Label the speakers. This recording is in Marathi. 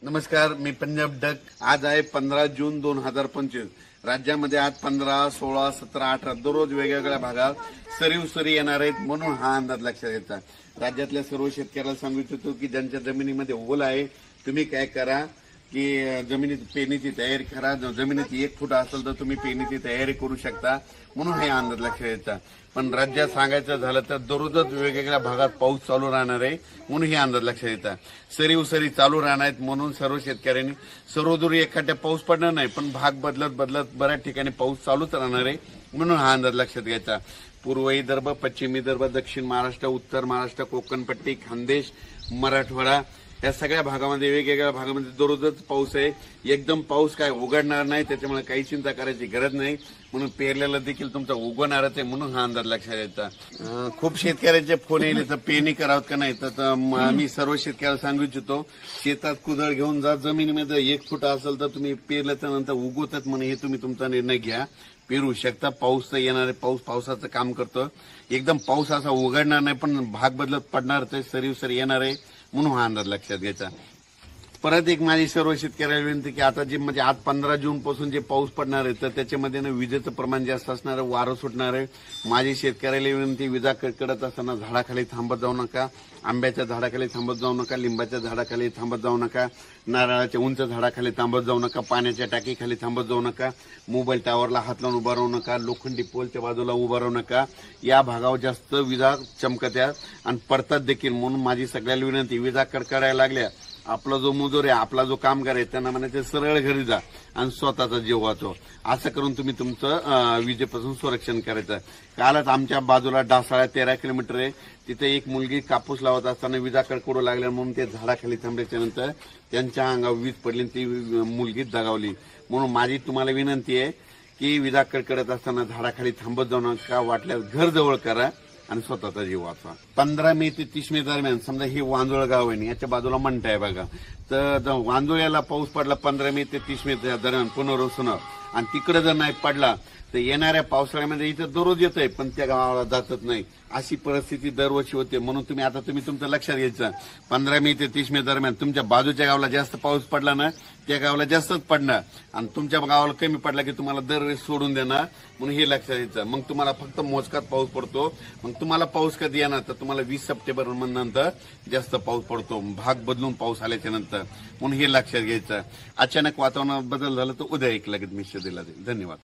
Speaker 1: नमस्कार, मी पंजाब डक। आज आहे 15 जून 2025। राज्यामध्ये आज 15, 16, 17, 18 दररोज वेगवेगळ्या भागात सरीव सरी येणार आहेत, म्हणून हा अंदाज लक्षात घ्यायचा। राज्यातल्या सर्व शेतकऱ्याला सांगू इच्छितो की ज्यांच्या जमिनीमध्ये ओल आहे, तुम्ही काय करा की जमिनीत पेरणीची तयारी करा। जमिनीत 1 फूट असेल तर तुम्ही पेरणीची तयारी करू शकता, म्हणून हे अंदाज लक्षात घ्यायचा। पण राज्यात सांगायचं झालं तर दररोजच वेगवेगळ्या भागात पाऊस चालू राहणार आहे, म्हणून हे अंदाज लक्षात घ्यायचा। सरीव सरी चालू राहणार आहेत, म्हणून सर्व शेतकऱ्यांनी सर्वदूर एखाद्या पाऊस पडणार नाही, पण भाग बदलत बदलत बऱ्याच ठिकाणी पाऊस चालूच राहणार आहे, म्हणून हा अंदाज लक्षात घ्यायचा। पूर्व विदर्भ, पश्चिम विदर्भ, दक्षिण महाराष्ट्र, उत्तर महाराष्ट्र, कोकणपट्टी, खानदेश, मराठवाडा या सगळ्या भागामध्ये वेगवेगळ्या भागामध्ये दररोजच पाऊस आहे। एकदम पाऊस काय उघडणार नाही, त्याच्यामुळे काही चिंता करायची गरज नाही, म्हणून पेरलेला देखील तुमचा उगवणारच आहे, म्हणून हा अंदाज लक्षात घ्यायचा। खूप शेतकऱ्यांचे फोन येईल तर पेरणी करावं का नाही, तर मी सर्व शेतकऱ्याला सांगू इच्छितो, शेतात कुदळ घेऊन जा। जमिनीमध्ये 1 फूट असेल तर तुम्ही पेरल्याच्या नंतर उगवतात म्हणून हे तुम्ही तुमचा निर्णय घ्या। पेरू शकता, पाऊस तर येणार आहे, पावसाचं काम करतं। एकदम पाऊस असा उघडणार नाही, पण भाग बदलत पडणार, ते सरीव सरी येणार आहे, म्हणून हा अंदाज लक्षात घ्यायचा। परत एक माझी सर्व शेतकऱ्याला विनंती की आता जे म्हणजे आज 15 जून पासून जे पाऊस पडणार आहे तर त्याच्यामध्ये विजेचं प्रमाण जास्त असणार आहे, वारं सुटणार आहे। माझी शेतकऱ्याला विनंती, विजा कडकडत असताना झाडाखाली थांबत जाऊ नका, आंब्याच्या झाडाखाली थांबत जाऊ नका, लिंबाच्या झाडाखाली थांबत जाऊ नका, नारळाच्या उंच झाडाखाली थांबत जाऊ नका, पाण्याच्या टाकीखाली थांबत जाऊ नका, मोबाईल टावरला हात लावून उभा राहू नका, लोखंडी पोलच्या बाजूला उभा राहू नका। या भागावर जास्त विजा चमकत्यात आणि पडतात देखील, म्हणून माझी सगळ्याला विनंती, विजा कडकडायला लागल्या, आपला जो मजूर आहे, आपला जो कामगार आहे, त्यांना म्हणायचं सरळ घरी जा आणि स्वतःचा जीव वाचव। असं करून तुम्ही तुमचं विजेपासून संरक्षण करायचं। कालच आमच्या बाजूला डासाळा 13 किलोमीटर आहे, तिथे एक मुलगी कापूस लावत असताना विजा कडकडू लागल्या, म्हणून ते झाडाखाली थांबल्याच्या नंतर त्यांच्या अंगावर वीज पडली, ती मुलगी दगावली। म्हणून माझी तुम्हाला विनंती आहे की विजा कडकडत असताना झाडाखाली थांबत जाऊ नका, वाटल्यास घर जवळ करा आणि स्वतःचा जीव वाचवा। 15 मे ते 30 मे दरम्यान समजा हे वांजुळ गाव आहे, याच्या बाजूला मंठा आहे बघा, तर वांजुळ्याला पाऊस पडला 15 मे ते 30 मे दरम्यान पुनर्वसन, आणि तिकडे जर नाही पडला तर येणाऱ्या पावसाळ्यामध्ये इथं दररोज येतंय, पण त्या गावाला जातच नाही, अशी परिस्थिती दरवर्षी होते। म्हणून तुम्ही तुमचं लक्षात घ्यायचं, 15 मे ते 30 मे दरम्यान तुमच्या बाजूच्या गावाला जास्त पाऊस पडला ना, त्या गावाला जास्तच पडणार, आणि तुमच्या गावाला कमी पडला की तुम्हाला दरवेळेस सोडून देणार, म्हणून हे लक्षात घ्यायचं। मग तुम्हाला फक्त मोजकाच पाऊस पडतो। मग तुम्हाला पाऊस कधी येणार, तर तुम्हाला 20 सप्टेंबर नंतर जास्त पाऊस पडतो, भाग बदलून पाऊस आल्याच्या नंतर, म्हणून हे लक्षात घ्यायचं। अचानक वातावरणात बदल झाला तर उद्या एक लगेच मेसेज दिला जाईल। धन्यवाद।